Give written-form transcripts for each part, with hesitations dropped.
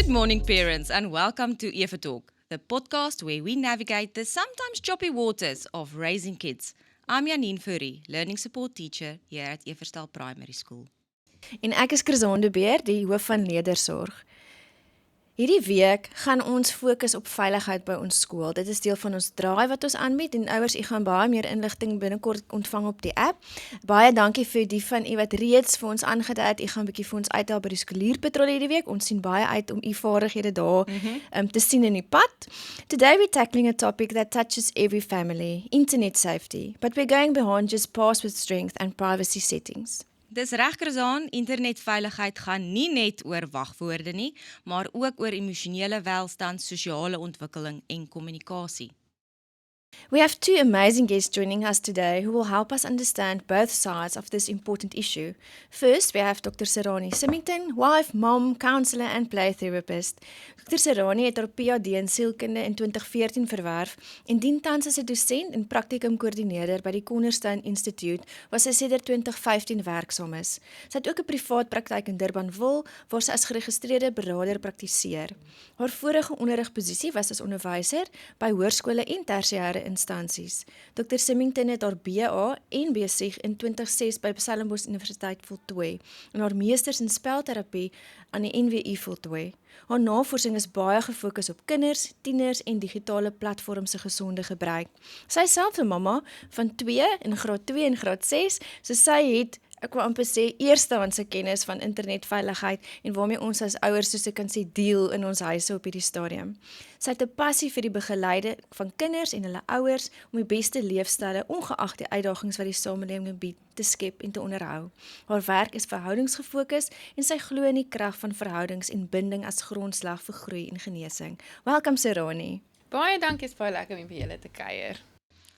Good morning, parents, and welcome to Eva Talk, the podcast where we navigate the sometimes choppy waters of raising kids. I'm Janine Fourie, learning support teacher here at Everstal Primary School. En ek is Chrisaan de Beer, die hoof van leerdersorg. Hierdie week gaan ons fokus op veiligheid by ons skool. Dit is deel van ons draai wat ons aanbied en ouers, u gaan baie meer inligting binnekort ontvang op die app. Baie dankie vir die van u wat reeds vir ons aangedui het. U gaan 'n bietjie vir ons uithaal by die skolierpatrollie hierdie week. Ons sien baie uit om u vaardighede daar te sien in die pad. Today we're tackling a topic that touches every family, internet safety, but we're going beyond just password strength and privacy settings. Dis reg Chrisaan, internetveiligheid gaan nie net oor wagwoorde nie, maar ook oor emosionele welstand, sosiale ontwikkeling en kommunikasie. We have two amazing guests joining us today who will help us understand both sides of this important issue. First, we have Dr. Serani Symington, wife, mom, counselor and play therapist. Dr. Serani het haar PhD in sielkunde in 2014 verwerf en dien tans as 'n dosent en praktikumkoördineerder by die Cornerstone Institute, waar sy sedert 2015 werksaam is. Sy het ook 'n privaat praktyk in Durbanville, waar sy as geregistreerde beraader praktiseer. Haar vorige onderrigposisie was as onderwyser by hoërskole en tersiêre instansies. Dr. Symington het haar BA en BSc in 2006 by Stellenbosch Universiteit voltooi en haar meesters in spelterapie aan die NWU voltooi. Haar navorsing is baie gefokus op kinders, tieners en digitale platforms se gesonde gebruik. Sy is self 'n mamma van 2 in graad 2 en graad 6, so sy het ek wil amper sê eerstehandse kennis van internetveiligheid en waarmee ons as ouers soos ek kan sê deel in ons huise op hierdie stadium. Sy het 'n passie vir die begeleide van kinders en hulle ouers om die beste leefstyle ongeag die uitdagings wat die samelewing bied te skep en te onderhou. Haar werk is verhoudingsgefokus en sy glo in die krag van verhoudings en binding as grondslag vir groei en genesing. Welkom Serani. Baie dankie, is baie lekker om by julle te kuier.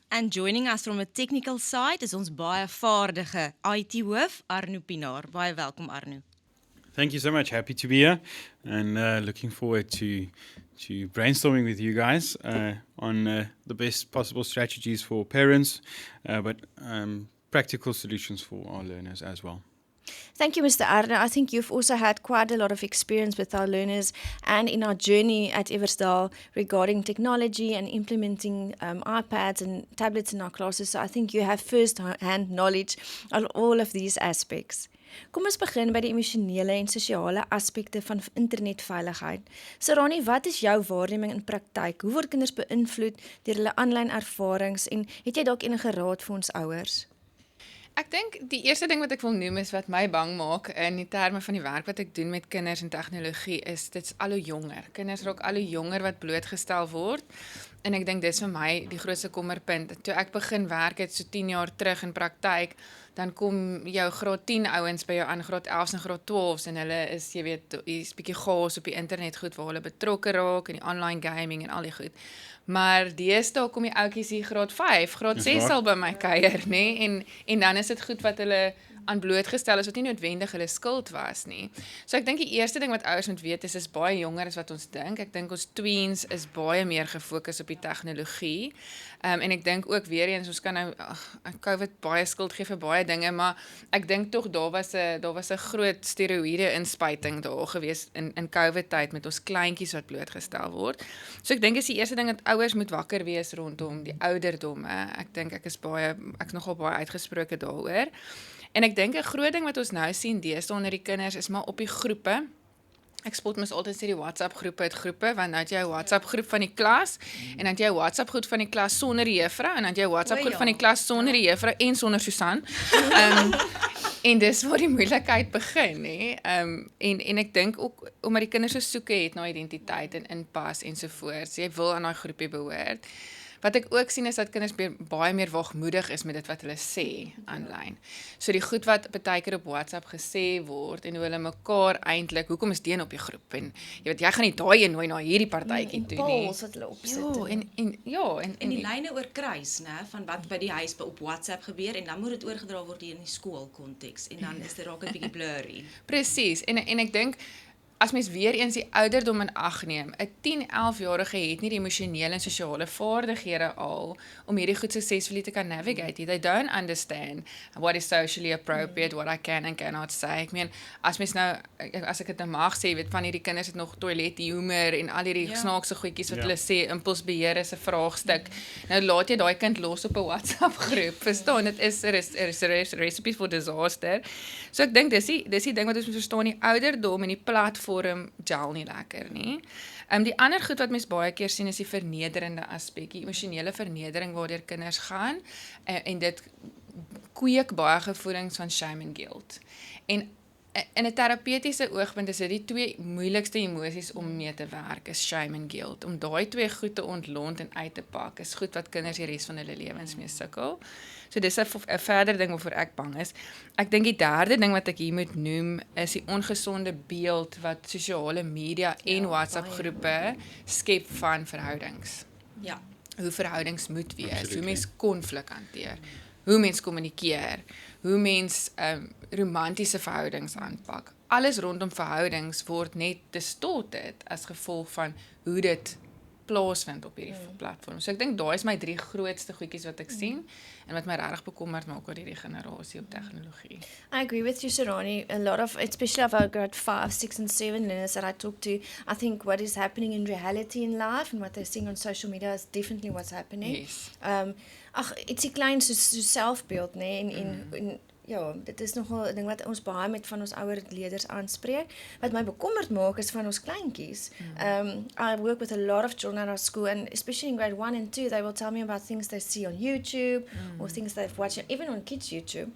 And joining us from a technical side is ons baie vaardige IT-hoof, Arno Pinaar. Baie welkom Arno. Thank you so much. Happy to be here and looking forward to brainstorming with you guys on the best possible strategies for parents, but practical solutions for our learners as well. Thank you, Mr. Arno. I think you've also had quite a lot of experience with our learners and in our journey at Everstal regarding technology and implementing iPads and tablets in our classes. So I think you have first-hand knowledge on all of these aspects. Kom ons begin by die emosionele en sosiale aspekte van internetveiligheid. Serani, wat is jou waarneming in praktyk? Hoe word kinders beïnvloed deur hulle aanlyn ervarings en het jy dalk enige raad vir ons ouers? Ek dink die eerste ding wat ek wil noem is wat my bang maak in die terme van die werk wat ek doen met kinders en tegnologie is dit's al hoe jonger. Kinders raak al hoe jonger wat blootgestel word. En ek dink dis vir my die grootste kommerpunt. Toe ek begin werk het so 10 jaar terug in praktyk, dan kom jou graad 10 ouens by jou aan graad 11 en graad 12 en hulle is, jy weet, hier's bietjie chaos op die internet goed waar hulle betrokke raak in die online gaming en al die goed. Maar deesdae kom die ouetjies hier graad 5, graad 6 sal by my kuier, nê? En dan is dit goed wat hulle aan blootgestel is wat nie noodwendig hulle skuld was nie. So ek dink die eerste ding wat ouers moet weet is baie jonger as wat ons dink. Ek dink ons tweens is baie meer gefokus op die tegnologie. En ek dink ook weer eens ons kan nou COVID baie skuld gee vir baie dinge, maar ek dink tog daar was 'n groot steroïde inspuiting daar gewees in COVID tyd met ons kleintjies wat blootgestel word. So ek dink is die eerste ding dat ouers moet wakker wees rondom die ouderdomme. Ek dink ek's nogal baie uitgesproke daaroor. En ek dink 'n groot ding wat ons nou sien deesdae onder die kinders is maar op die groepe. Ek spot mos altyd sê die WhatsApp groepe het groepe, want nou het jy 'n WhatsApp groep van die klas en dan het jy 'n WhatsApp groep van die klas sonder die juffrou en dan het jy 'n WhatsApp groep van die klas sonder die juffrou en sonder Susan. En dis waar die moeilikheid begin, hè. En ek dink ook omdat die kinders so soeke het na identiteit en inpas ensovoorts. Jy wil aan daai groepie behoort. Wat ek ook sien is dat kinders baie meer waagmoedig is met dit wat hulle sê aanlyn. So die goed wat baie keer op WhatsApp gesê word en hoe hulle mekaar eintlik, hoekom is die op die groep en jy weet jy gaan nie daai een nooi na hierdie partytjie toe nie. Wat hulle opsit. En die lyne oorkruis, né, van wat by die huis op WhatsApp gebeur en dan moet dit oorgedra word in die skoolkonteks en dan is dit raak 'n bietjie blurry. Presies. En ek dink as mens weer eens die ouderdom in ag neem, 'n 10-11-jarige het nie die emosionele en sosiale vaardighede al om hierdie goed suksesvol te kan navigate. They don't understand what is socially appropriate, what I can and cannot say. Ek meen, as ek dit nou mag sê, weet van hierdie kinders het nog toilethumor en al hierdie snaakse goedjies wat hulle sê, impulsbeheer is 'n vraagstuk. Nou laat jy daai kind los op 'n WhatsApp groep. Verstaan, dit is 'n recipe for disaster. So ek dink dis die ding wat ons moet verstaan, die ouderdom en die platform gel nie lekker nie. Die ander goed wat mens baie keer sien is die vernederende aspek, die emosionele vernedering waardeur kinders gaan, en dit kweek baie gevoelens van shame en guilt. En in 'n terapeutiese oogpunt is dit die twee moeilikste emosies om mee te werk, is shame en guilt. Om daai twee goed te ontlont en uit te pak, is goed wat kinders die res van hulle lewens mee sukkel. So dis 'n verder ding waarvoor ek bang is. Ek dink die derde ding wat ek hier moet noem, is die ongesonde beeld wat sosiale media en WhatsApp groepe skep van verhoudings. Ja. Hoe verhoudings moet wees, Absolutely. hoe mens konflik hanteer, hoe mens kommunikeer, hoe mens romantiese verhoudings aanpak. Alles rondom verhoudings word net distorted as gevolg van hoe dit plaasvind op hierdie platform. So ek dink daai is my 3 grootste goedjies wat ek sien en wat my regtig bekommerd maak oor hierdie generasie op tegnologie. I agree with you, Sarani. A lot of, especially of our grade 5, 6 and 7 learners that I talk to, I think what is happening in reality in life and what they're seeing on social media is definitely what's happening. Yes. Ietsie klein so selfbeeld, nê, en ja, dit is nogal 'n ding wat ons baie met van ons ouer leerders aanspreek. Wat my bekommerd maak is van ons kleintjies. I work with a lot of children at our school, and especially in grade 1 and 2, they will tell me about things they see on YouTube or things they've watched, even on kids' YouTube,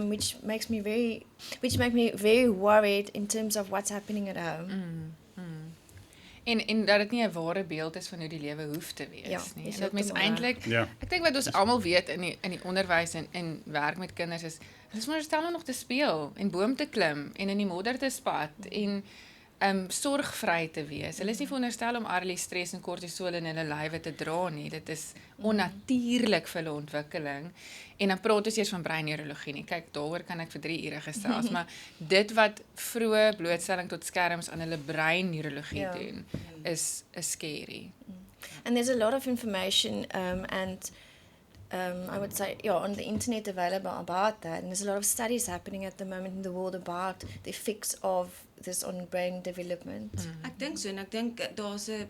which make me very worried in terms of what's happening at home. En dat dit nie 'n ware beeld is van hoe die lewe hoef te wees Ja, nie. is En dat mens heeltemal eintlik, Ja. ek dink wat ons almal weet in die onderwys en werk met kinders is, hulle is veronderstel om nog te speel en boom te klim en in die modder te spat en sorgvry te wees. Hulle is nie veronderstel om al die stres en kortisol in hulle lywe te dra nie. Dit is onnatuurlik vir hulle ontwikkeling. En dan praat ons eers van breinneurologie nie. Kyk, daaroor kan ek vir 3 ure gesels, maar dit wat vroeë blootstelling tot skerms aan hulle breinneurologie doen, is scary. And there's a lot of information and I would say, on the internet available about that. And there's a lot of studies happening at the moment in the world about the effects of this on brain development. Ek dink so en ek dink daar's 'n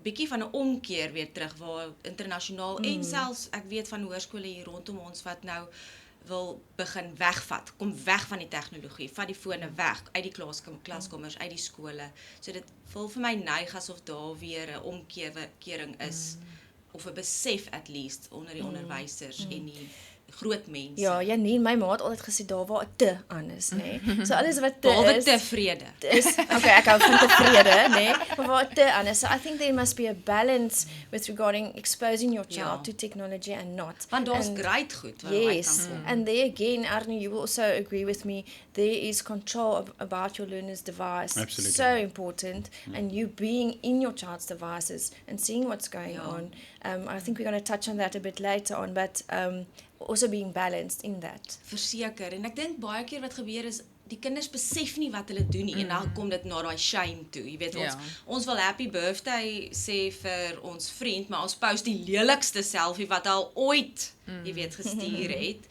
bietjie van 'n omkeer weer terug waar internasionaal en selfs ek weet van hoërskole hier rondom ons wat nou wil begin wegvat, kom weg van die tegnologie, vat die fone weg uit die klaskamers, uit die skole. So dit voel vir my neig asof daar weer 'n omkering is of 'n besef at least onder die onderwysers en die groot mense. Ja, Janine, my ma het altyd gesê daar waar 'n te aan is, nê. So alles wat te Behalwe is, tevrede. okay, ek hou van tevrede, nê. Maar waar te aan is. So I think there must be a balance with regarding exposing your child to technology and not. Want daar's And- great goed wat Yes, kan kom. and there again, Arno, you will also agree with me, there is control about your learner's device. Absolutely. So important, and you being in your child's devices and seeing what's going Yeah. on. I think we're going to touch on that a bit later on, but also being balanced in that. Verseker en ek dink baie keer wat gebeur is die kinders besef nie wat hulle doen nie en dan kom dit na daai shame toe. Jy weet ons wil happy birthday sê vir ons vriend, maar ons post die lelikste selfie wat al ooit, jy weet, gestuur het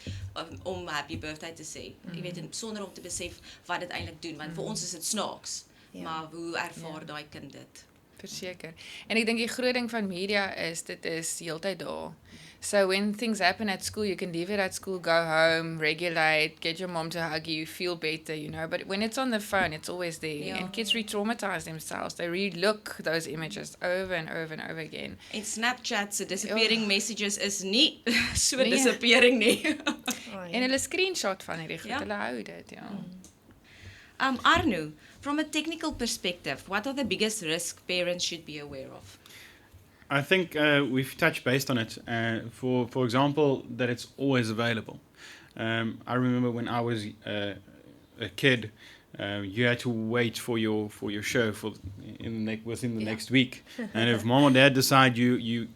om happy birthday te sê. Jy weet, sonder om te besef wat dit eintlik doen, want vir ons is dit snaaks. Maar hoe ervaar daai kind dit? Verseker. En ek dink die groot ding van media is dit is heeltyd daar. So when things happen at school, you can leave it at school, go home, regulate, get your mom to hug you, feel better, you know. But when it's on the phone, it's always there. And kids re-traumatize themselves. They re-look those images over and over and over again. En Snapchat se disappearing messages is nie so Nee. disappearing nie. En hulle screenshot van hierdie goed, Ja. hulle hou dit, ja. Arno, from a technical perspective, what are the biggest risks parents should be aware of? I think we've touched based on it. For example, that it's always available. I remember when I was a kid, you had to wait for your show within the next week, and if mom or dad decide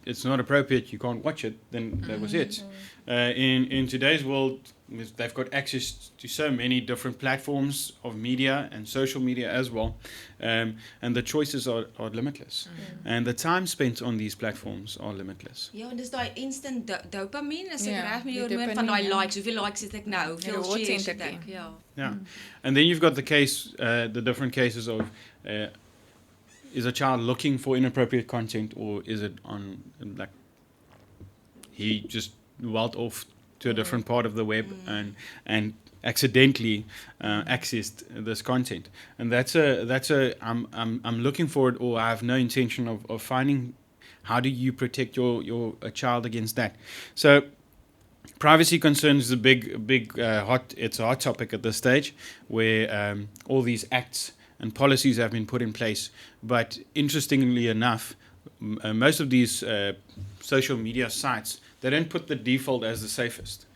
it's not appropriate, you can't watch it, then that was it. In today's world, they've got access to so many different platforms of media and social media as well, and the choices are limitless, and the time spent on these platforms are limitless. Ja, en dis daai instant dopamine, as ek Ja, reg met die jou hormoon van dopamine, daai ja. likes, hoeveel likes het ek nou, hoeveel reward shares het centertjie. ek, ja. Yeah, and then you've got the different cases of is a child looking for inappropriate content, or is it on like he just went off to a different part of the web and accidentally accessed this content, and that's a I'm looking for it, or I have no intention of finding how do you protect your child against that. So privacy concerns is a big it's a hot topic at this stage, where all these acts and policies have been put in place, but interestingly enough, most of these social media sites, they don't put the default as the safest.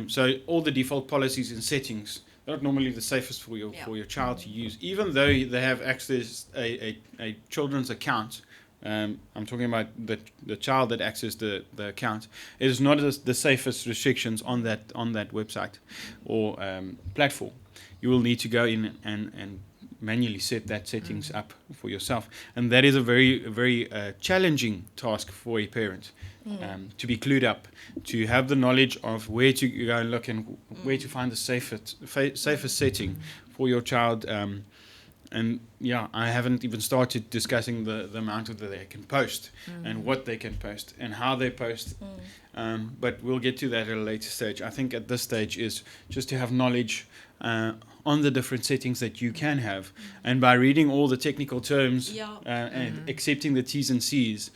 So all the default policies and settings, they're not normally the safest for your child to use, even though they have accessed a children's account. I'm talking about the child that accessed the account. It is not the safest restrictions on that website or platform. You will need to go in and manually set that settings up for yourself, and that is a very challenging task for a parent, to be clued up, to have the knowledge of where to go and look and where to find the safest setting for your child. And yeah, I haven't even started discussing the amount of that they can post and what they can post and how they post. But we'll get to that at a later stage. I think at this stage is just to have knowledge on the different settings that you can have, and by reading all the technical terms and accepting the T's and C's,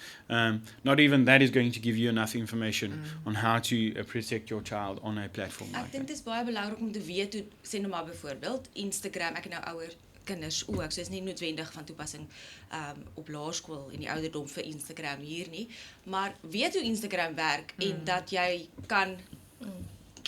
not even that is going to give you enough information on how to protect your child on a platform Ek like dink that. dit is baie belangrik om te weet hoe, sê nou maar byvoorbeeld Instagram, ek het nou ouer kinders ook, so is nie noodwendig van toepassing op laerskool en die ouderdom vir Instagram hier nie, maar weet hoe Instagram werk en dat jy kan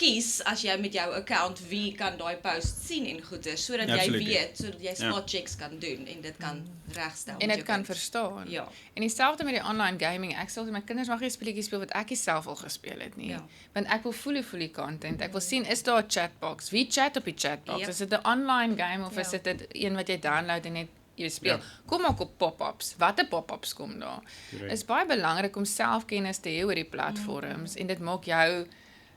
kies as jy met jou account wie kan daai post sien en goeie, sodat jy Absolutely. weet, sodat jy spot checks kan doen en dit kan regstel. En met dit jou kan kind. verstaan. Ja. En dieselfde met die online gaming. Ek sê my kinders mag nie speletjies speel wat ek nie self al gespeel het nie. Ja. Want ek wil fully content. Ek wil sien, is daar 'n chatbox? Wie chat op die chatbox? Yep. Is dit 'n online game of Ja. is dit een wat jy download en net jy speel? Ja. Kom ook op pop-ups. Watter pop-ups kom daar? Correct. Is baie belangrik om selfkennis te hê oor die platforms en dit maak jou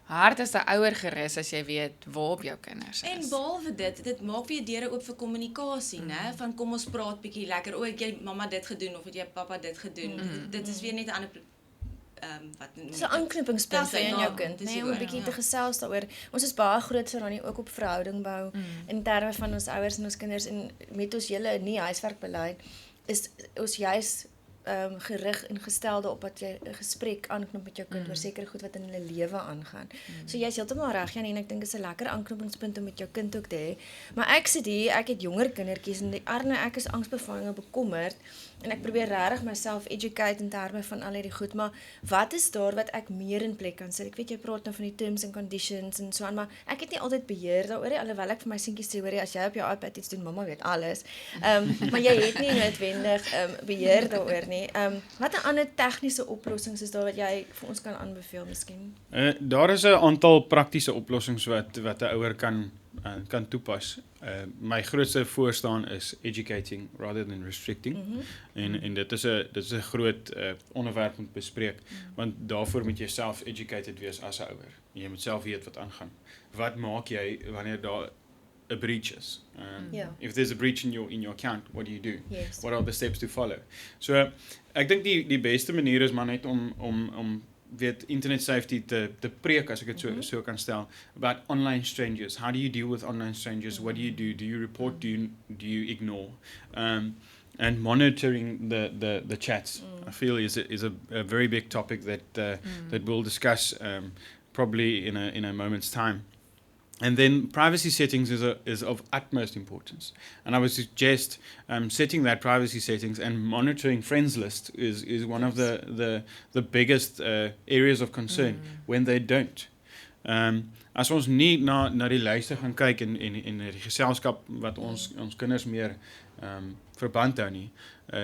hart as 'n ouer gerus as jy weet waar op jou kinders is. En behalwe dit maak weer deure oop vir kommunikasie, né? Van kom ons praat bietjie lekker. O, het jy mamma dit gedoen of het jy pappa dit gedoen? Dit is weer net 'n ander wat noem So 'n aanknopingspunt vir jou kind, dis nê, die om 'n woord, bietjie ja. te gesels daaroor. Ons is baie groot Sarani ook op verhouding bou in terme van ons ouers en ons kinders, en met ons hele nie huiswerkbeleid is ons juis gerig en gestel daarop dat jy 'n gesprek aanknop met jou kind oor sekere goed wat in hulle lewe aangaan. So jy's heeltemal reg, Jan, en ek dink dit is 'n lekker aanknopingspunt om met jou kind ook te hê. Maar ek sit hier, ek het jonger kindertjies en die arme ek is angsbevange, bekommerd, en ek probeer regtig myself educate in terme van al hierdie goed, maar wat is daar wat ek meer in plek kan sit? Ek weet jy praat nou van die terms and conditions en so aan, maar ek het nie altyd beheer daaroor nie, alhoewel ek vir my seentjies sê, hoorie, as jy op jou iPad iets doen, mamma weet alles. Maar jy het nie noodwendig beheer daaroor nie. Wat 'n ander tegniese oplossings is daar wat jy vir ons kan aanbeveel miskien? Daar is 'n aantal praktiese oplossings wat 'n ouer kan toepas. My grootste voorstaan is educating rather than restricting. En dit is 'n groot onderwerp om te bespreek, want daarvoor moet jy self educated wees as 'n ouer. Jy moet self weet wat aangaan. Wat maak jy wanneer daar 'n breach is? Ja. If there's a breach in your account, what do you do? Yes. What are the steps to follow? So ek dink die beste manier is maar net om weet internet safety te preek, as ek dit so kan stel, about online strangers. How do you deal with online strangers? What do you do? Do you report? Do you ignore? And monitoring the chats, I feel is a very big topic that we'll discuss probably in a moment's time. And then privacy settings is of utmost importance. And I would suggest setting that privacy settings and monitoring friends list is one of the biggest areas of concern when they don't. As ons nie na die lyste gaan kyk en die geselskap wat ons kinders meer verband hou nie,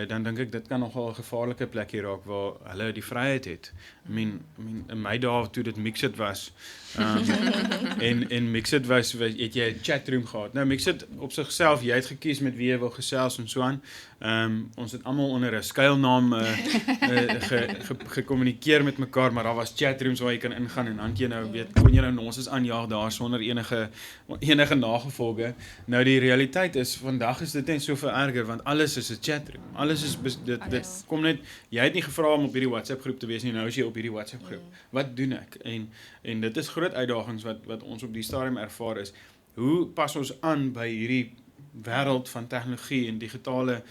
dan dink ek dit kan nogal 'n gevaarlike plekkie raak waar hulle die vryheid het. I mean in my dae toe dit Mixit was, en Mixit was het jy 'n chatroom gehad. Nou Mixit op sigself, jy het gekies met wie jy wil gesels en so aan. Ons het almal onder 'n skuilnaam gekommunikeer met mekaar, maar daar was chatrooms waar jy kan ingaan en dan kon jy nou nonsens aanjaag daar sonder enige nagevolge. Nou die realiteit is vandag is dit net so vererger want alles is 'n chatroom. Alles is dit kom net jy het nie gevra om op hierdie WhatsApp groep te wees nie, nou is jy op hierdie WhatsApp groep. Wat doen ek? En dit is groot uitdagings wat ons op die stadium ervaar is. Hoe pas ons aan by hierdie wêreld van tegnologie en digitale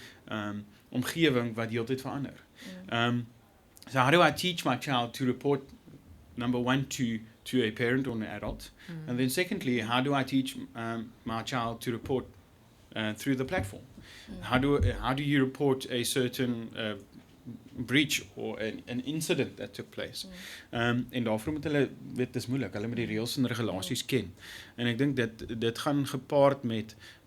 omgewing wat heeltyd verander? So how do I teach my child to report, number one, to a parent or an adult? And then secondly, how do I teach my child to report through the platform? How do you report a certain breach or an incident that took place? En daarvoor moet hulle weet dis moeilik. Hulle moet die reëls en regulasies ken. En ek dink dit gaan gepaard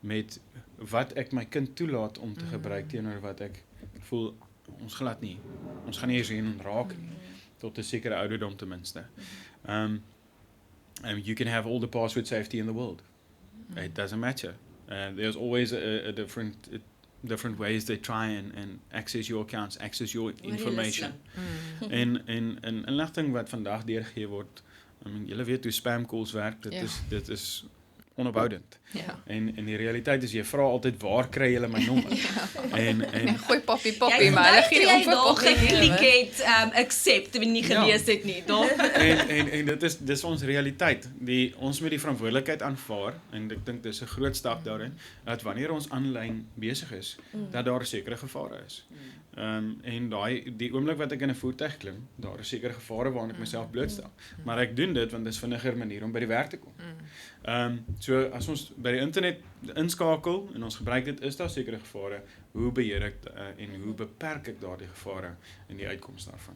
met wat ek my kind toelaat om te gebruik teenoor wat ek voel ons glad nie. Ons gaan nie eens heen raak nie tot 'n sekere ouderdom ten minste. You can have all the password safety in the world. It doesn't matter. There's always a different ways they try and access your accounts, access your information. En inligting wat vandag deurgegee word, julle weet hoe spam calls werk, dit is onophoudend. Ja. En die realiteit is jy vra altyd waar kry julle my nommer? En gooi poppie, maar hulle gee nie om vir poppie geklik het, accept, en nie gelees het nie, toch? en dit is ons realiteit. Ons moet die verantwoordelikheid aanvaar en ek dink dis 'n groot stap daarin dat wanneer ons aanlyn besig is, dat daar sekere gevare is. En die oomblik wat ek in 'n voertuig klim, daar is sekere gevare waaraan ek myself blootstel. Maar ek doen dit want dit is 'n vinniger manier om by die werk te kom. So as ons by die internet inskakel en ons gebruik dit, is daar sekere gevare. Hoe beheer ek en hoe beperk ek daardie gevare en die uitkoms daarvan?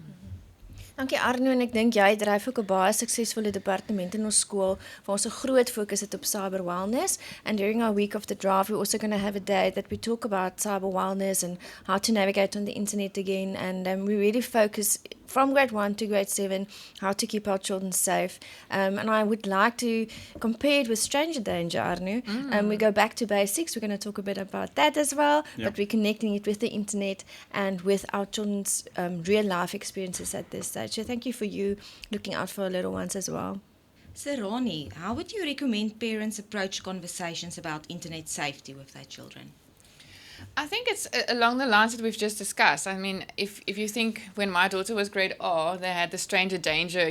Dankie Arno, en ek dink jy dryf ook 'n baie suksesvolle departement in ons skool waar ons 'n groot fokus het op cyber wellness, and during our week of the drive we're also going to have a day that we talk about cyber wellness and how to navigate on the internet again, and we really focus from grade 1 to grade 7 how to keep our children safe, and I would like to compare it with stranger danger, Arno. We go back to basics. We're going to talk a bit about that as well, but we're connecting it with the internet and with our children's real life experiences at this stage. So thank you for you looking out for our little ones as well. Serani, how would you recommend parents approach conversations about internet safety with their children? I think it's along the lines that we've just discussed. I mean, if you think when my daughter was grade R, they had the stranger danger,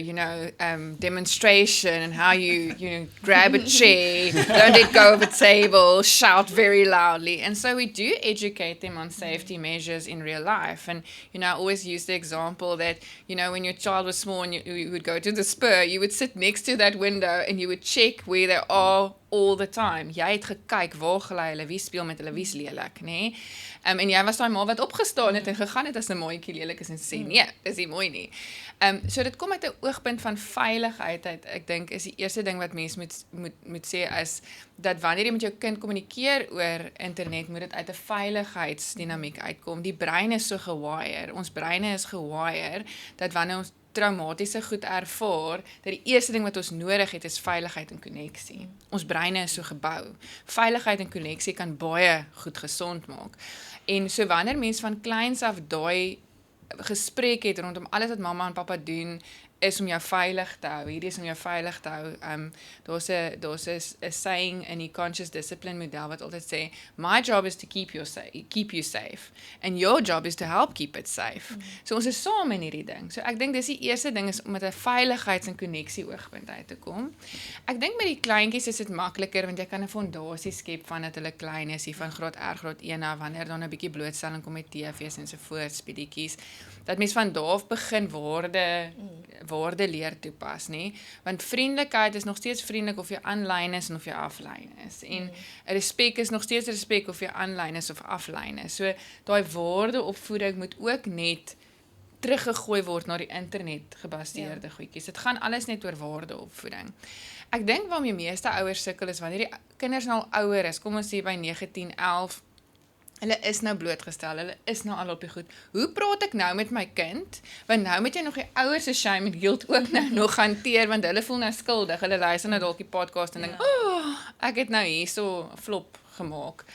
demonstration and how you grab a chair, don't let go of a table, shout very loudly. And so we do educate them on safety measures in real life. And, I always use the example that, when your child was small and you would go to the Spur, you would sit next to that window and you would check where they are all the time. Jy het gekyk waar gelei hulle, wie speel met hulle, wie's lelik, nê? En jy was daai ma wat opgestaan het en gegaan het as 'n maatjie lelik is en sê nee, dis nie mooi nie. So dit kom uit 'n oogpunt van veiligheid uit. Ek dink is die eerste ding wat mens moet sê is dat wanneer jy met jou kind kommunikeer oor internet, moet dit uit 'n veiligheidsdinamiek uitkom. Die brein is so gewire. Ons breine is gewire dat wanneer ons traumatiese goed ervaar, dat die eerste ding wat ons nodig het is veiligheid en koneksie. Ons breine is so gebou. Veiligheid en koneksie kan baie goed gesond maak. En so wanneer mens van kleins af daai gesprek het rondom alles wat mamma en pappa doen, is om jou veilig te hou. Hierdie is om jou veilig te hou. Daar's 'n saying in die conscious discipline model wat altyd sê, my job is to keep you safe and your job is to help keep it safe. So ons is saam in hierdie ding. So ek dink dis die eerste ding is om met 'n veiligheids- en koneksie oogpunt uit te kom. Ek dink met die kleintjies is dit makliker want jy kan 'n fondasie skep van dat hulle klein is, hier van graad R, graad 1 af, wanneer dan 'n bietjie blootstelling kom met TV's en so voort, speletjies. Dat mens van daar af begin waarde leer toepas, nie? Want vriendelikheid is nog steeds vriendelik of jy aanlyn is en of jy aflyn is. En respek is nog steeds respek of jy aanlyn is of aflyn is. So daai waardeopvoeding moet ook net teruggegooi word na die internet gebaseerde goedjies. Dit gaan alles net oor waardeopvoeding. Ek dink waarom die meeste ouers sukkel is wanneer die kinders nou al ouer is, kom ons sê by 9, 10, 11, Hulle is nou blootgestel, hulle is nou al op die goed. Hoe praat ek nou met my kind? Want nou moet jy nog die ouers se shame en guilt ook nou nog hanteer, want hulle voel nou skuldig. Hulle luister nou dalk die podcast en dink, ek het nou hierso 'n flop gemaak.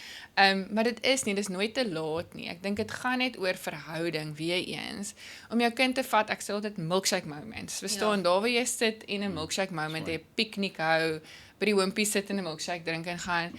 Maar dit is nie, dis nooit te laat nie. Ek dink dit gaan net oor verhouding, weer eens. Om jou kind te vat, ek sê altyd milkshake moments. Verstaan, daar waar jy sit en 'n milkshake moment, jy piknik hou, by die hoompie sit en 'n milkshake drink en gaan,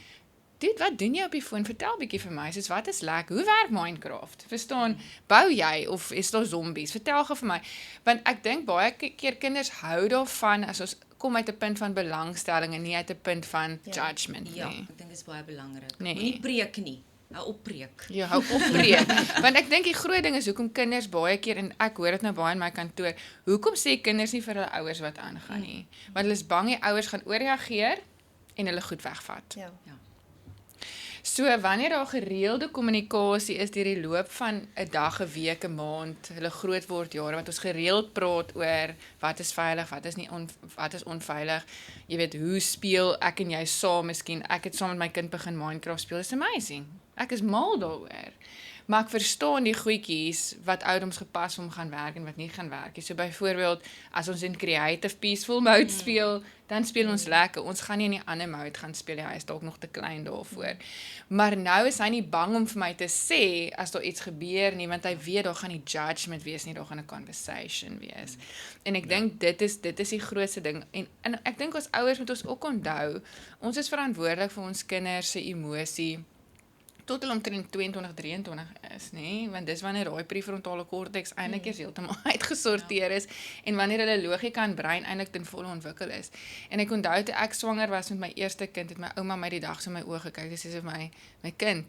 dude, wat doen jy op die foon? Vertel bietjie vir my, soos wat is lekker? Hoe werk Minecraft? Verstaan, bou jy of is daar zombies? Vertel gou vir my. Want ek dink baie keer kinders hou daarvan as ons kom uit 'n punt van belangstelling en nie uit 'n punt van judgment Ja, nie. ek dink dit is baie belangrik. Nee. Moenie preek nie. Hou oppreek. Ja, hou opbreek. Want ek dink die groot ding is hoekom kinders baie keer, en ek hoor dit nou baie in my kantoor, hoekom sê kinders nie vir hulle ouers wat aangaan nie? Want hulle is bang die ouers gaan ooreageer en hulle goed wegvat. Ja. So wanneer daar gereelde kommunikasie is deur die loop van 'n dag, 'n week, 'n maand, hulle groot word jare, wat ons gereeld praat oor wat is veilig, wat is nie wat is onveilig. Jy weet, hoe speel ek en jy saam? Miskien ek het saam met my kind begin Minecraft speel. It's amazing. Ek is mal daaroor. Maar ek verstaan die goedjies wat ouderdoms gepas om gaan werk en wat nie gaan werk nie. So byvoorbeeld, as ons in creative peaceful mode speel, dan speel ons lekker. Ons gaan nie in die ander mode gaan speel. Hy is dalk nog te klein daarvoor. Maar nou is hy nie bang om vir my te sê as daar iets gebeur nie, want hy weet daar gaan nie judgment wees nie, daar gaan 'n conversation wees. En ek dink dit is die grootste ding. En ek dink as ouers moet ons ook onthou, ons is verantwoordelik vir ons kinders se emosie tot hulle omtrent 22, 23 is, nê? Want dis wanneer daai prefrontale korteks eintlik eers heeltemal uitgesorteer is en wanneer hulle logika en brein eintlik ten volle ontwikkel is. En ek onthou toe ek swanger was met my eerste kind, het my ouma my die dag so in my oë gekyk en sê vir my kind,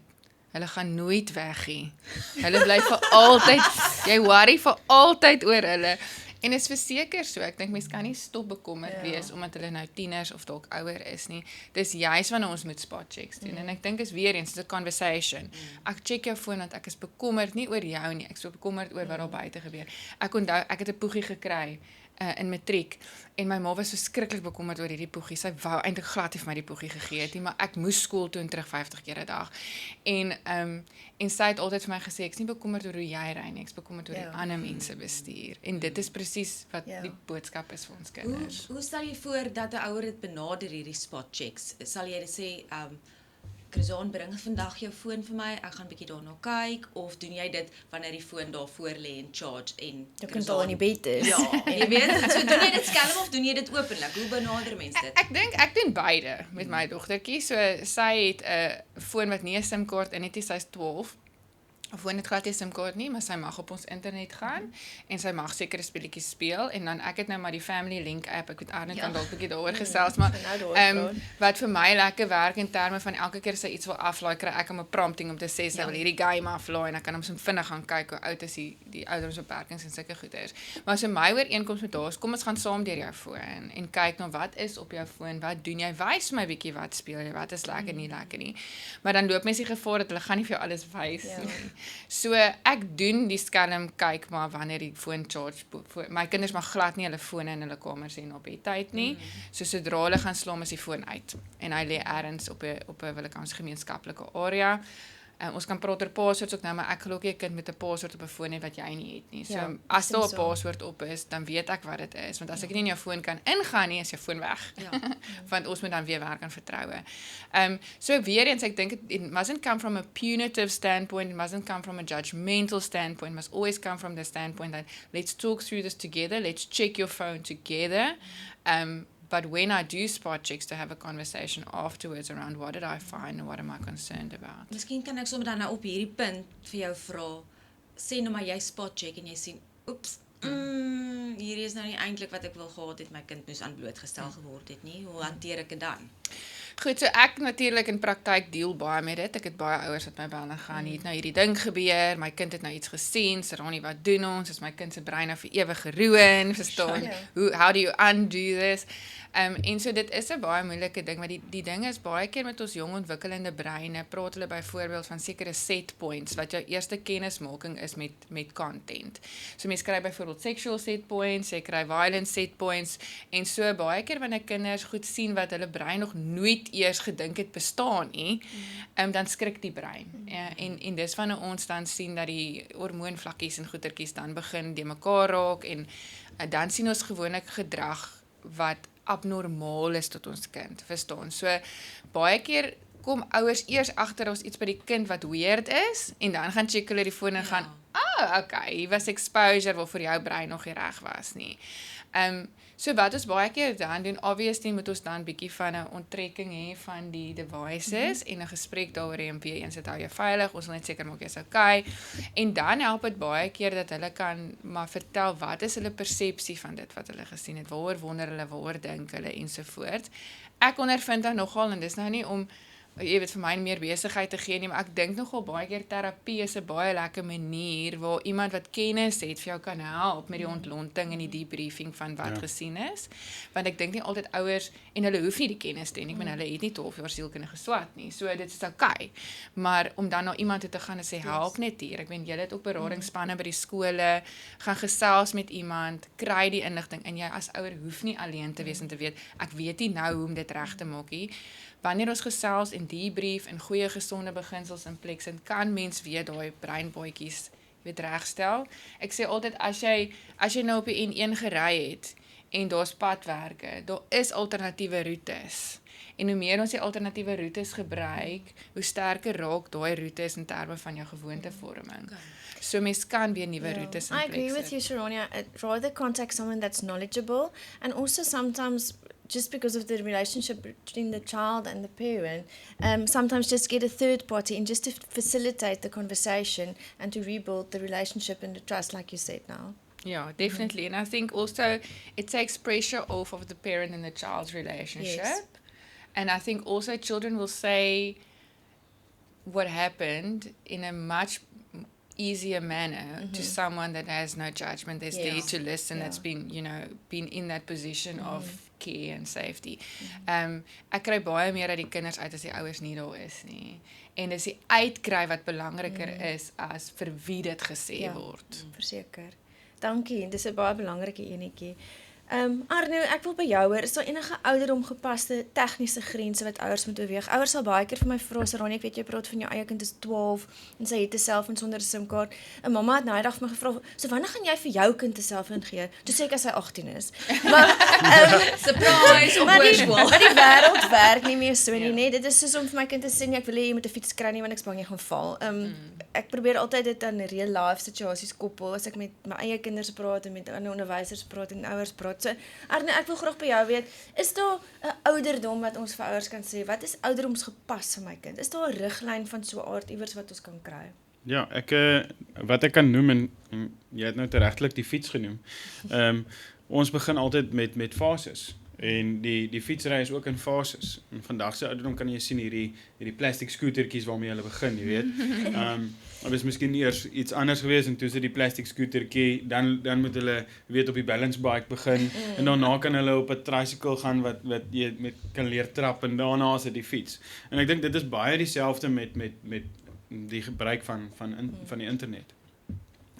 hulle gaan nooit weg nie. Hulle bly vir altyd, jy worry vir altyd oor hulle. En is verseker so, ek dink mense kan nie stop bekommerd wees omdat hulle nou tieners of dalk ouer is nie. Dis juist wanneer ons moet spot checks doen. En ek dink is weer eens 'n conversation. Ek check jou foon want ek is bekommerd nie oor jou nie, ek is bekommerd oor wat daar buite gebeur. Ek onthou ek het 'n poegie gekry in matriek en my ma was verskriklik bekommerd oor hierdie poegie. Sy wou eintlik glad nie vir my die poegie gegee het nie, maar ek moes skool toe en terug 50 keer 'n dag. En sy het altyd vir my gesê, ek is nie bekommerd oor hoe jy ry nie, ek is bekommerd oor die ander mense bestuur. En dit is presies wat die boodskap is vir ons kinders. Hoe stel jy voor dat 'n ouer dit benader hierdie spot checks? Sal jy dit sê, Krizaan, bring vandag jou foon vir my, ek gaan bietjie daarna kyk, of doen jy dit wanneer die foon daar voor lê en charge en Jou kind al in die bed is. Ja, jy weet, so doen jy dit skelm of doen jy dit openlik? Hoe benader mense dit? Ek dink ek doen beide met my dogtertjie. So sy het 'n foon wat nie 'n SIM-kaart in het nie, sy's 12. Of woon het glad nie SIM-kaart nie, maar sy mag op ons internet gaan en sy mag sekere speletjies speel en dan ek het nou maar die Family Link app. Ek weet Arne kan dalk 'n bietjie daaroor gesels, maar wat vir my lekker werk in terme van elke keer as sy iets wil aflaai, kry ek 'n prompting om te sê sy wil hierdie game aflaai en ek kan hom so vinnig gaan kyk hoe oud is die ouderdomsbeperkings en sulke goeders. Maar as my ooreenkoms met haar is, kom ons gaan saam deur jou foon en kyk na wat is op jou foon, wat doen jy, wys my bietjie wat speel jy, wat is lekker nie lekker nie. Maar dan loop mense die gevaar dat hulle gaan nie vir jou alles wys nie. So ek doen die skelm kyk maar wanneer die foon charge. My kinders mag glad nie hulle fone in hulle kamers hê op die tyd nie. So sodra hulle gaan slaap is die foon uit en hy lê ergens op 'n wil ek ons gemeenskaplike area. Ons kan praat oor passwords ook nou, maar ek geloof jy 'n kind met 'n password op 'n foon het wat jy nie het nie. So as daar 'n password op is, dan weet ek wat dit is, want as ek nie in jou foon kan ingaan nie, is jou foon weg. Want ons moet dan weer werk aan vertroue. So weer eens, ek dink it mustn't come from a punitive standpoint, it mustn't come from a judgmental standpoint, it must always come from the standpoint that let's talk through this together, let's check your phone together. But when I do spot checks, to have a conversation afterwards around what did I find and what am I concerned about. Miskien kan ek sommer dan nou op hierdie punt vir jou vra, sê nou maar jy spot check en jy sien, oeps, hierdie is nou nie eintlik wat ek wil gehad het, my kind moes aan blootgestel geword het nie, hoe hanteer ek dit dan? Goed, so ek natuurlik in praktyk deel baie met dit. Ek het baie ouers wat my bel en gaan, hier het nou hierdie ding gebeur, my kind het nou iets gesien, Sarani, wat doen ons? Is my kind se brein nou vir ewig geruin, verstaan? How do you undo this? En so dit is 'n baie moeilike ding, maar die ding is baie keer met ons jong ontwikkelende breine, praat hulle byvoorbeeld van sekere set points, wat jou eerste kennismaking is met content. So mense kry byvoorbeeld sexual set points, jy kry violence set points, en so baie keer wanneer kinders goed sien wat hulle brein nog nooit nooit eers gedink het bestaan nie, dan skrik die brein. En dis wanneer ons dan sien dat die hormoonvlakkies en goetertjies dan begin de mekaar raak en dan sien ons gewoonlik gedrag wat abnormaal is tot ons kind, verstaan? So baie keer kom ouers eers agter ons iets by die kind wat weird is en dan gaan check hulle die foon en gaan, okay, hier was exposure waarvoor jou brein nog nie reg was nie. So wat ons baie keer dan doen, obviously moet ons dan bietjie van 'n onttrekking hê van die devices en 'n gesprek daaroor hê en weer eens dit hou jou veilig, ons wil net seker maak jy's okay. En dan help dit baie keer dat hulle kan maar vertel wat is hulle persepsie van dit wat hulle gesien het, waaroor wonder hulle, waaroor dink hulle ensovoorts. Ek ondervind dan nogal en dis nou nie om jy weet vir my meer besigheid te gee nie, maar ek dink nogal baie keer terapie is 'n baie lekker manier waar iemand wat kennis het vir jou kan help met die ontlonting en die debriefing van wat gesien is. Want ek dink nie altyd ouers en hulle hoef nie die kennis te hê nie. Ek bedoel hulle het nie 12 jaar sielkundige swat nie. So dit is okay. Maar om dan na iemand toe te gaan en sê help net hier. Ek weet julle het ook beradingspanne by die skole, gaan gesels met iemand, kry die inligting en jy as ouer hoef nie alleen te wees en te weet ek weet nie nou hoe om dit reg te maak nie. Wanneer ons gesels en debrief en goeie gesonde beginsels in plek sit, kan mens weer daai breinpaadjies weet regstel. Ek sê altyd as jy nou op die N1 gery het en daar's padwerke, daar is alternatiewe roetes. En hoe meer ons die alternatiewe roetes gebruik, hoe sterker raak daai roetes in terme van jou gewoontevorming. So mens kan weer nuwe roetes in I plek agree with sit. you, Sharonia. I'd rather contact someone that's knowledgeable, and also sometimes just because of the relationship between the child and the parent, sometimes just get a third party and just to facilitate the conversation and to rebuild the relationship and the trust, like you said now. Yeah, definitely. And I think also it takes pressure off of the parent and the child's relationship. Yes. And I think also children will say what happened in a much easier manner to someone that has no judgment, that's there to listen, that's been, been in that position of care and safety. Ek kry baie meer uit die kinders uit as die ouers nie daar is nie. En dis die uitkry wat belangriker is as vir wie dit gesê word. Verseker. Dankie, dis 'n baie belangrike enetjie. Arno, ek wil by jou hoor, is daar enige ouderdom gepaste tegniese grense wat ouers moet beweeg? Ouers sal baie keer vir my vra, Sarani, ek weet jy praat van jou eie kind is 12 en sy het 'n selfoon sonder 'n SIM-kaart. 'n Mamma het nou eendag vir my gevra, "So wanneer gaan jy vir jou kind 'n selfoon gee?" Toe sê ek as hy 18 is. Maar Surprise op hoërskool. Maar die wêreld werk nie meer so nie, nee. Dit is soos om vir my kind te sê, nee, ek wil hê jy moet 'n fiets kry nie want ek's bang jy gaan val. Ek probeer altyd dit aan real life situasies koppel as ek met my eie kinders praat en met ander onderwysers praat en ouers praat. So, Arne, ek wil graag by jou weet, is daar 'n ouderdom wat ons vir ouers kan sê, wat is ouderdomsgepas vir my kind? Is daar 'n riglyn van so 'n aard iewers wat ons kan kry? Ja, wat ek kan noem en jy het nou teregtelik die fiets genoem. Ons begin altyd met fases. En die fietsry is ook in fases. En vandag se ouderdom kan jy sien hierdie plastic skootertjies waarmee hulle begin, jy weet. Dit is miskien eers iets anders gewees en toe sit die plastic skootertjie, dan moet hulle weet op die balance bike begin en daarna kan hulle op 'n tricycle gaan wat jy met kan leer trap en daarna is dit die fiets. En ek dink dit is baie dieselfde met die gebruik van die internet.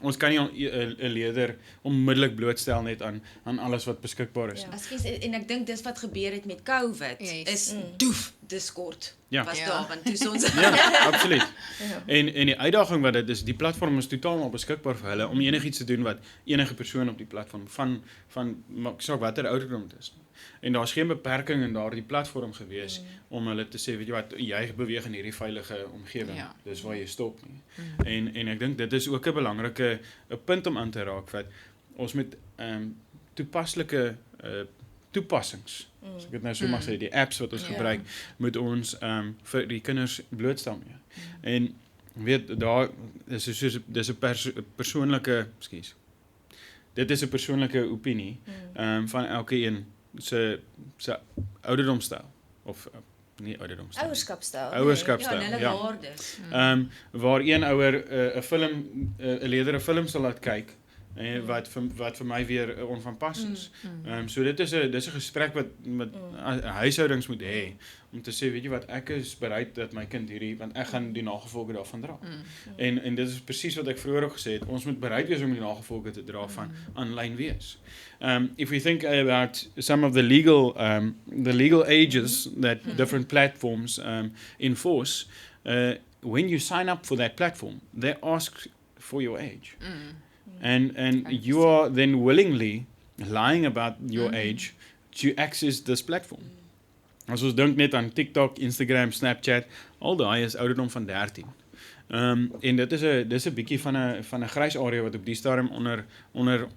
Ons kan nie 'n leerder onmiddellik blootstel net aan alles wat beskikbaar is. Ekskuus, en ek dink dis wat gebeur het met COVID, is doef Discord was daar, want toe ons Ja, absoluut. En die uitdaging wat dit is, die platform is totaal beskikbaar vir hulle om enigiets te doen wat enige persoon op die platform van maak saak watter ouderdom dit is. En daar's geen beperking in daardie platform gewees om hulle te sê, weet jy wat, jy beweeg in hierdie veilige omgewing. Dis waar jy stop nie. En ek dink dit is ook 'n belangrike punt om aan te raak wat ons met toepaslike toepassings, as ek dit nou so mag sê, die apps wat ons gebruik, moet ons vir die kinders blootstel mee. En weet, daar is dis 'n persoonlike, dit is 'n persoonlike opinie van elke een se ouderdomstyl of nie ouderdomstyl. Ouerskapstyl. Ja, hulle waardes. Waar een ouer 'n leerder 'n film sal laat kyk wat vir my weer onvanpas is. So dit is 'n gesprek wat huishoudings moet hê om te sê, weet jy wat, ek is bereid dat my kind hierdie, want ek gaan die nagevolge daarvan dra. En dit is presies wat ek vroeër ook gesê het, ons moet bereid wees om die nagevolge te dra van aanlyn wees. If we think about some of the legal ages that different platforms enforce, when you sign up for that platform, they ask for your age. And you are then willingly lying about your age to access this platform. As ons dink net aan TikTok, Instagram, Snapchat, al daai is ouderdom van 13. En dis 'n bietjie van 'n grys area wat op die stadium onder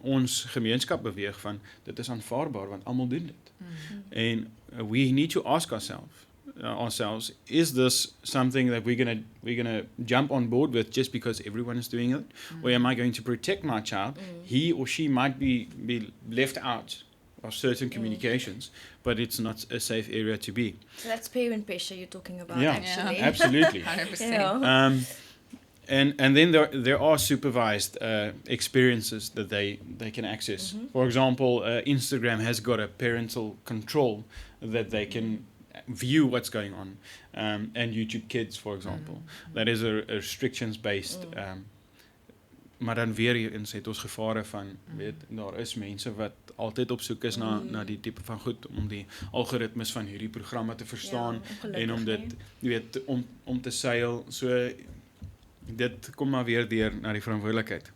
ons gemeenskap beweeg van dit is aanvaarbaar want almal doen dit. En we need to ask ourselves, is this something that we're gonna jump on board with just because everyone is doing it, or am I going to protect my child? He or she might be left out of certain communications, but it's not a safe area to be. So that's parent pressure you're talking about, Yeah, actually. absolutely. 100%. Yeah. And then there are supervised experiences that they can access. For example, Instagram has got a parental control that they can view what's going on, and YouTube Kids, for example, that is a restrictions based. Maar dan weer eens het ons gevare van, weet, daar is mense wat altyd op soek is na die tipe van goed om die algoritmes van hierdie programme te verstaan en om dit, jy weet, om te seil. So dit kom maar weer deur na die verantwoordelikheid.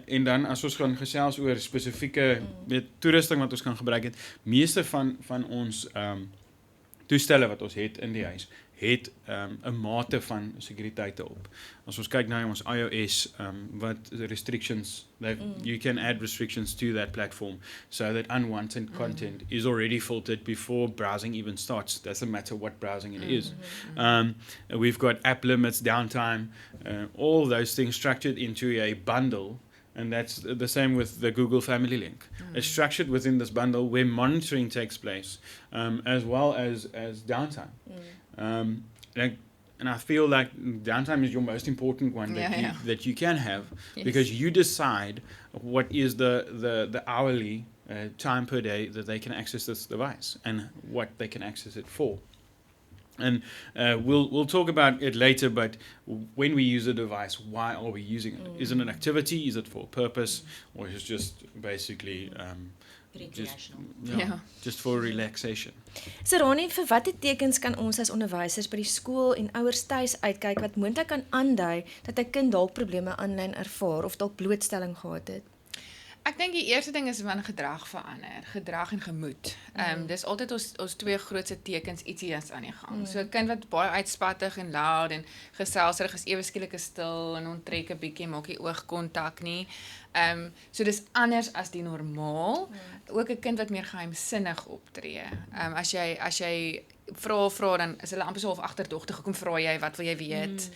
En dan as ons gaan gesels oor spesifieke toerusting wat ons kan gebruik het, meeste van ons toestelle wat ons het in die huis het 'n mate van sekuriteite op. As ons kyk na ons iOS, wat restrictions, you can add restrictions to that platform so that unwanted content is already filtered before browsing even starts. Doesn't matter what browsing it is. We've got app limits, downtime, all those things structured into a bundle. And that's the same with the Google Family Link. It's structured within this bundle where monitoring takes place, as well as downtime. And I feel like downtime is your most important one that you can have, because you decide what is the hourly time per day that they can access this device and what they can access it for. And we'll talk about it later, but when we use a device, why are we using it? Is it an activity? Is it for a purpose? Or is it just basically recreational? Just for relaxation? Sarani, vir watter tekens kan ons as onderwysers by die skool en ouers tuis uitkyk wat moontlik kan aandui dat 'n kind dalk probleme aanlyn ervaar of dalk blootstelling gehad het? Ek dink die eerste ding is van gedrag verander, gedrag en gemoed. Dis altyd ons twee grootste tekens ietsie is aan die gang. So 'n kind wat baie uitspattig en loud en geselserig is, ewe skielik is stil en onttrek 'n bietjie, maak nie oogkontak nie. So dis anders as die normaal. Ook 'n kind wat meer geheimsinnig optree. As jy vra dan is hulle amper so half agterdogtig, hoekom vra jy, wat wil jy weet?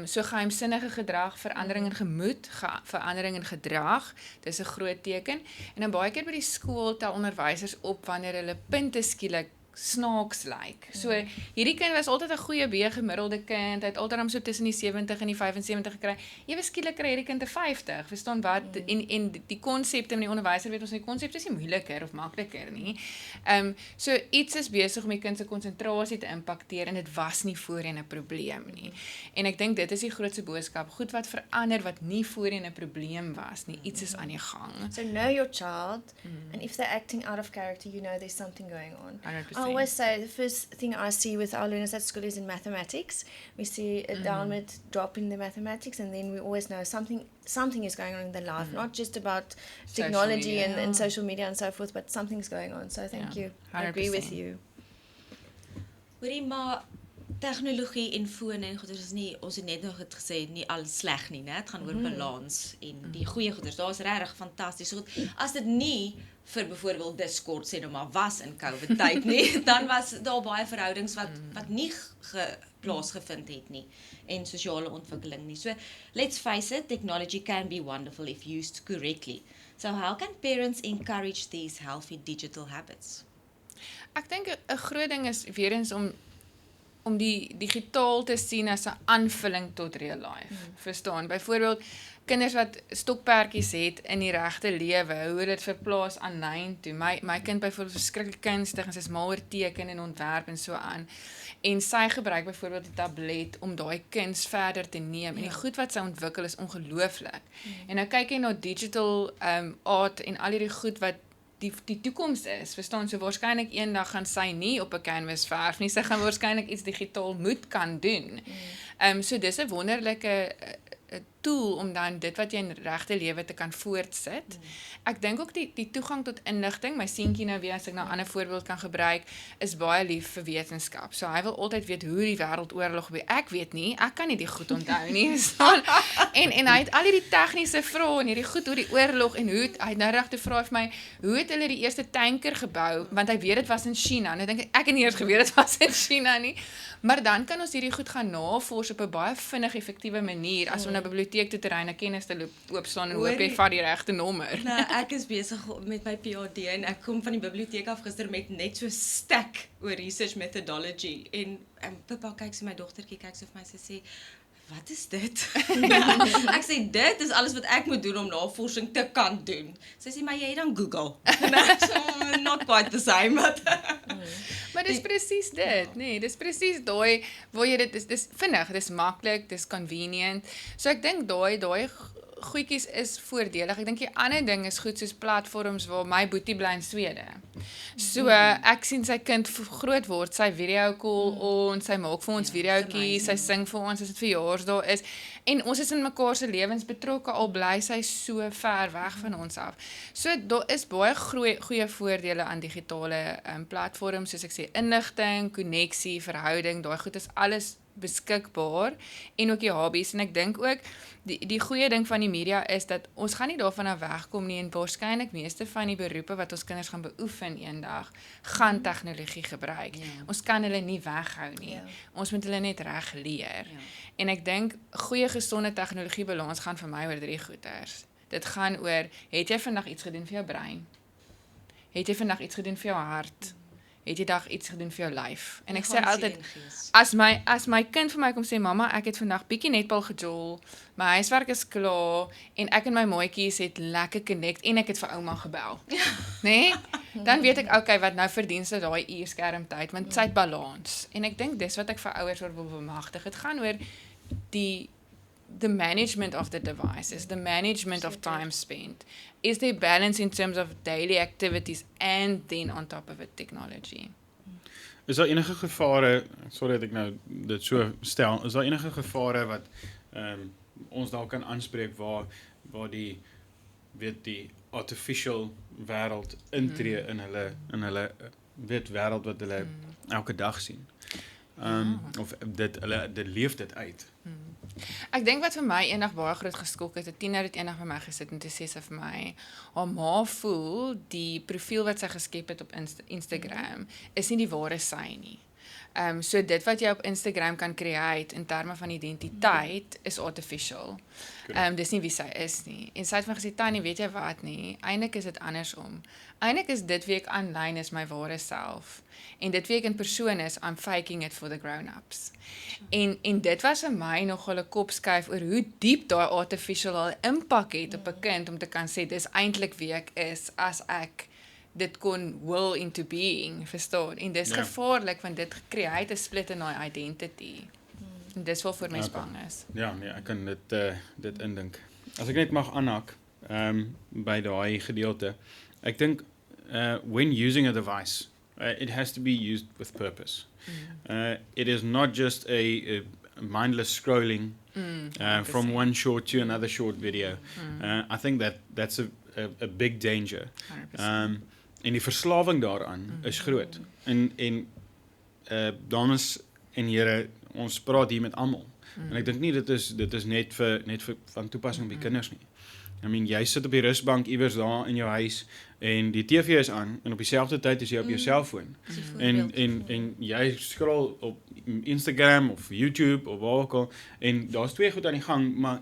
So geheimsinnige gedrag, verandering in gemoed, verandering in gedrag, dis 'n groot teken. En dan baie keer by die skool tel onderwysers op wanneer hulle punte skielik snaaks lyk. So hierdie kind was altyd 'n goeie B-gemiddelde kind, hy het altyd so tussen die 70 en die 75 gekry. Ewe skielik kry hierdie kind 'n 50. Verstaan wat? En die konsepte met die onderwyser weet ons die konsepte is nie moeiliker of makliker nie. So iets is besig om die kind se konsentrasie te impakteer en dit was nie voorheen 'n probleem nie. En ek dink dit is die grootste boodskap, goed wat verander wat nie voorheen 'n probleem was nie. Iets is aan die gang. So know your child, and if they're acting out of character, you know there's something going on. 100%. I always say the first thing I see with our learners at school is in mathematics. We see a downward drop in the mathematics, and then we always know something is going on in their life, not just about technology and social media and so forth, but something's going on. So thank you. I agree with you. Hoorie, maar tegnologie en fone en goeders is nie, ons het net nog het gesê, nie al sleg nie, né? Het gaan oor balans en die goeie goeders. Daar is regtig fantasties. So goed, as dit nie vir byvoorbeeld Discord sê nou maar was in COVID tyd nie, dan was daar baie verhoudings wat nie plaasgevind het nie en sosiale ontwikkeling nie. So let's face it, technology can be wonderful if used correctly. So how can parents encourage these healthy digital habits? Ek dink 'n groot ding is weer eens om om die digitaal te sien as 'n aanvulling tot real life. Verstaan? Byvoorbeeld kinders wat stokperdjies het in die regte lewe, hoe dit verplaas aanlyn toe. My kind byvoorbeeld verskriklik kunstig en sy's mal oor teken en ontwerp en so aan. En sy gebruik byvoorbeeld die tablet om daai kuns verder te neem. En die goed wat sy ontwikkel is ongelooflik. En nou kyk jy na digital art en al hierdie goed wat die toekoms is. Verstaan, so waarskynlik eendag gaan sy nie op 'n canvas verf nie, sy gaan waarskynlik iets digitaal moet kan doen. So dis 'n wonderlike tool om dan dit wat jy in regte lewe te kan voortsit. Ek dink ook die toegang tot inligting, my seentjie nou weer as ek nou 'n ander voorbeeld kan gebruik, is baie lief vir wetenskap. So hy wil altyd weet hoe die wêreldoorlog gebeur. Ek weet nie, ek kan nie die goed onthou nie. en hy het al hierdie tegniese vrae en hierdie goed oor die oorlog en hoe hy nou regtig vra vir my, hoe het hulle die eerste tanker gebou? Want hy weet dit was in China. Nou dink ek het nie eers geweet dit was in China nie. Maar dan kan ons hierdie goed gaan navors op 'n baie vinnig effektiewe manier as ons na biblioteek toe ry en kennis te oopslaan en hoop jy vat die regte nommer. Nou, ek is besig met my PhD en ek kom van die biblioteek af gister met net so stack oor research methodology en Pippa kyk so my dogtertjie kyk so vir my sê wat is dit? Ek sê dit is alles wat ek moet doen om navorsing te kan doen. Sy sê maar jy het dan Google. Not quite the same but Maar dis presies dit, nee, dis presies daai waar jy dit dis vinnig, dis maklik, dis convenient. So ek dink daai goedjies is voordelig. Ek dink die ander ding is goed soos platforms waar my boetie bly in Swede. So ek sien sy kind groot word, sy video call ons, sy maak vir ons videoetjies, sy sing vir ons as dit verjaarsdae is. En ons is in mekaar se lewens betrokke al bly sy so ver weg van ons af. So daar is baie goeie voordele aan digitale platforms, soos ek sê, inligting, koneksie, verhouding, daai goed is alles beskikbaar en ook die hobbies en ek dink ook die goeie ding van die media is dat ons gaan nie daarvan af wegkom nie en waarskynlik meeste van die beroepe wat ons kinders gaan beoefen eendag gaan tegnologie gebruik. Ons kan hulle nie weghou nie. Ons moet hulle net reg leer. En ek dink goeie gesonde tegnologie balans gaan vir my oor 3 goeters. Dit gaan oor het jy vandag iets gedoen vir jou brein? Het jy vandag iets gedoen vir jou hart? Het jy dag iets gedoen vir jou lyf? En ek sê altyd, as my kind vir my kom sê, mamma, ek het vandag bietjie netbal gejol, my huiswerk is klaar, en ek en my maatjies het lekker connect, en ek het vir ouma gebel. Nee? Dan weet ek, okay, wat nou verdien sy daai uur skermtyd, want sy het balans. En ek dink dis wat ek vir ouers wil bemagtig. Het gaan oor the management of the devices, the management of time spent. Is there balance in terms of daily activities and then on top of it technology? Is daar enige gevare, sorry dat ek nou dit so stel, is daar enige gevare wat ons dalk kan aanspreek waar die artificial wêreld intree in hulle wêreld wat hulle elke dag sien? Of dit leef dit uit. Ek dink wat vir my eendag baie groot geskok het, 'n tiener het eendag by my gesit en toe sê sy vir my, haar ma voel die profiel wat sy geskep het op Instagram is nie die ware sy nie. So dit wat jy op Instagram kan create in terme van identiteit is artificial. Dis nie wie sy is nie. En sy het my gesê, Tannie, weet jy wat nie? Eintlik is dit andersom. Eintlik is dit wie ek aanlyn is my ware self. En dit wie ek in persoon is, I'm faking it for the grown-ups. En dit was vir my nogal 'n kopskuif oor hoe diep daai artificial al impak het op 'n kind om te kan sê dis eintlik wie ek is as ek dit kon will into being, verstaan? En dis gevaarlik want dit create 'n split in my identity. En dis wat vir my bang is. Ja, nee, ek kan dit indink. As ek net mag aanhak by daai gedeelte. Ek dink when using a device, it has to be used with purpose. It is not just a mindless scrolling from one short to another short video. I think that's a big danger. En die verslawing daaraan is groot. En dames en here, ons praat hier met almal. En ek dink nie dit is net vir van toepassing op die kinders nie. I mean, jy sit op die rusbank iewers daar in jou huis en die TV is aan en op dieselfde tyd is jy op jou selfoon. En jy scroll op Instagram of YouTube of waar ook al en daar's 2 goed aan die gang, maar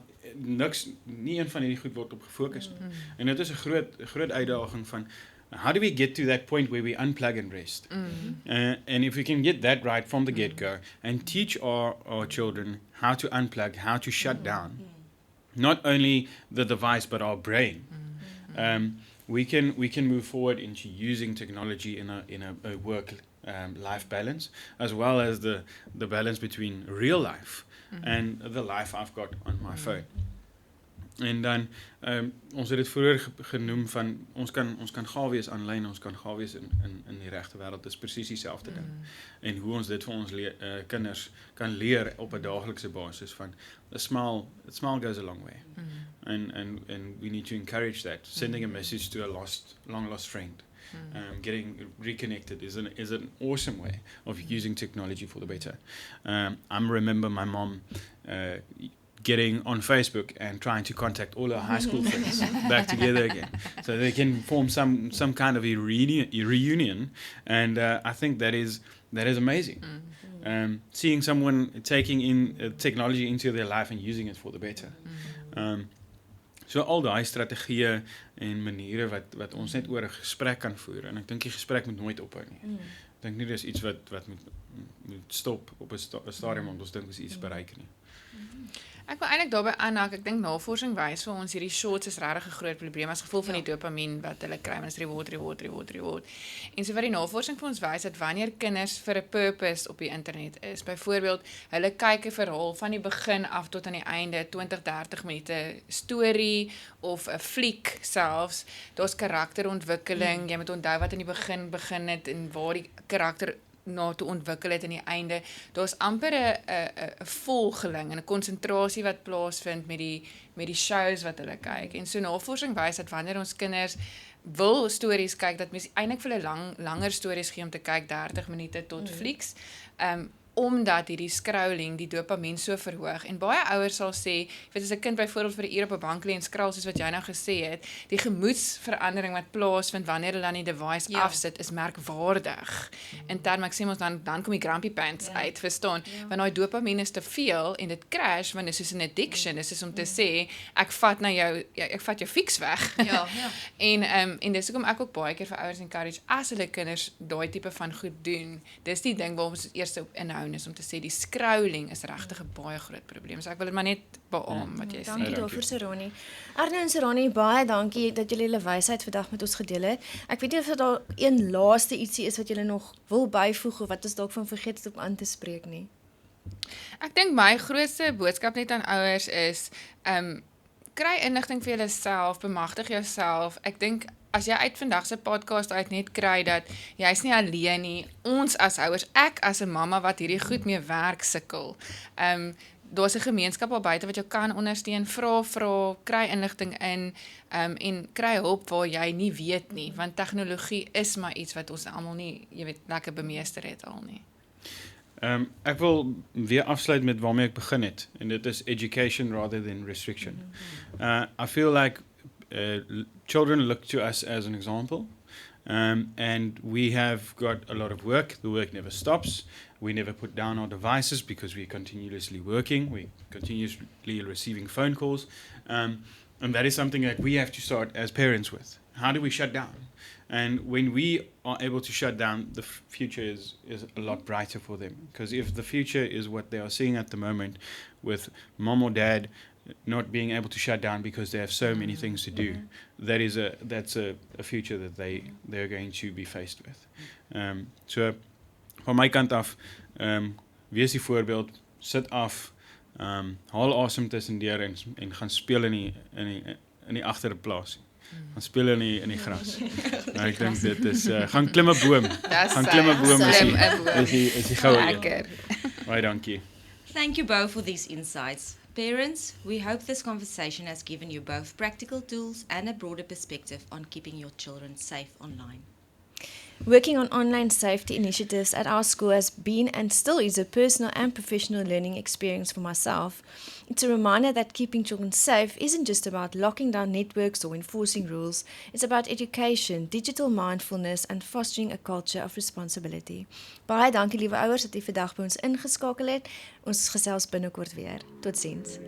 nie een van hierdie goed word op gefokus nie. En dit is 'n groot uitdaging van how do we get to that point where we unplug and rest? And if we can get that right from the get-go and teach our children how to unplug, how to shut down, not only the device but our brain, we can move forward into using technology in a work life balance, as well as the balance between real life and the life I've got on my phone. En dan ons het dit vroeër genoem van ons kan gaaf wees aanlyn, ons kan gaaf wees in die regte wêreld. Dis presies dieselfde ding. En hoe ons dit vir ons kinders kan leer op 'n daaglikse basis van a smile goes a long way. And we need to encourage that. Sending a message to a long lost friend. Getting reconnected is an awesome way of using technology for the better. I remember my mom getting on Facebook and trying to contact all her high school friends back together again, so they can form some kind of a reunion. And I think that is amazing. Seeing someone taking in technology into their life and using it for the better. So al daai strategieë en maniere wat ons net oor 'n gesprek kan voer, en ek dink die gesprek moet nooit ophou nie. Ek dink nie dis iets wat moet stop op 'n stadium want ons dink ons iets bereik nie. Ek wil eintlik daarbey aanhaak. Ek dink navorsing wys vir ons hierdie shorts is regtig 'n groot probleem as gevolg van die dopamien wat hulle kry, want dit is reward. En so wat die navorsing vir ons wys dat wanneer kinders vir 'n purpose op die internet is, byvoorbeeld hulle kyk 'n verhaal van die begin af tot aan die einde, 20-30 minute storie of 'n fliek selfs, daar's karakterontwikkeling. Jy moet onthou wat in die begin het en waar die karakter na te ontwikkel het in die einde. Daar's amper 'n volgeling en 'n konsentrasie wat plaasvind met die shows wat hulle kyk. En so navorsing wys dat wanneer ons kinders wil stories kyk, dat mens eintlik vir hulle langer stories gee om te kyk, 30 minute tot flieks. Omdat hierdie scrolling die dopamien so verhoog. En baie ouers sal sê, weet as 'n kind byvoorbeeld vir 'n uur op 'n bank lê en scroll soos wat jy nou gesê het, die gemoedsverandering wat plaasvind wanneer hulle dan die device afsit is merkwaardig. In terme ek sê ons dan kom die grumpy pants uit, verstaan? Want daai dopamien is te veel en dit crash want dit is soos 'n addiction, dit is soos om te sê ek vat jou fix weg. En dis hoekom ek ook baie keer vir ouers encourage as hulle kinders daai tipe van goed doen. Dis die ding waarom ons eers op inhou is om te sê die scrolling is regtig 'n baie groot probleem. So ek wil dit maar net beamoen wat jy sê. Dankie daarvoor Serani. Arno en Serani, baie dankie dat julle julle wysheid vandag met ons gedeel het. Ek weet nie of daar een laaste ietsie is wat julle nog wil byvoeg of wat ons dalk van vergeet het om aan te spreek nie. Ek dink my grootste boodskap net aan ouers is kry inligting vir jouself, bemagtig jouself. Ek dink as jy uit vandag se podcast uit net kry dat jy's nie alleen nie, ons as ouers, ek as 'n mamma wat hierdie goed mee werk sukkel. Daar's 'n gemeenskap al buite wat jou kan ondersteun, vra, kry inligting in en kry hulp waar jy nie weet nie, want tegnologie is maar iets wat ons almal nie, jy weet, lekker bemeester het al nie. Ek wil weer afsluit met waarmee ek begin het, en dit is education rather than restriction. I feel like children look to us as an example, and we have got a lot of work. The work never stops. We never put down our devices because we're continuously working. We're continuously receiving phone calls, and that is something that we have to start as parents with. How do we shut down? And when we are able to shut down, the future is a lot brighter for them. Because if the future is what they are seeing at the moment, with mom or dad not being able to shut down because they have so many things to do, that's a future that they're going to be faced with. So van my kant af, wees die voorbeeld, sit af, haal asem tussendeur en gaan speel in die agter plaas. Gaan speel in die gras. Ek dink dit is gaan klim 'n boom. Gaan klim 'n boom is die goue een. Baie dankie. Thank you both for these insights. Parents, we hope this conversation has given you both practical tools and a broader perspective on keeping your children safe online. Working on online safety initiatives at our school has been and still is a personal and professional learning experience for myself. It's a reminder that keeping children safe isn't just about locking down networks or enforcing rules. It's about education, digital mindfulness and fostering a culture of responsibility. Baie dankie liewe ouers dat u vandag by ons ingeskakel het. Ons gesels binnekort weer. Totsiens.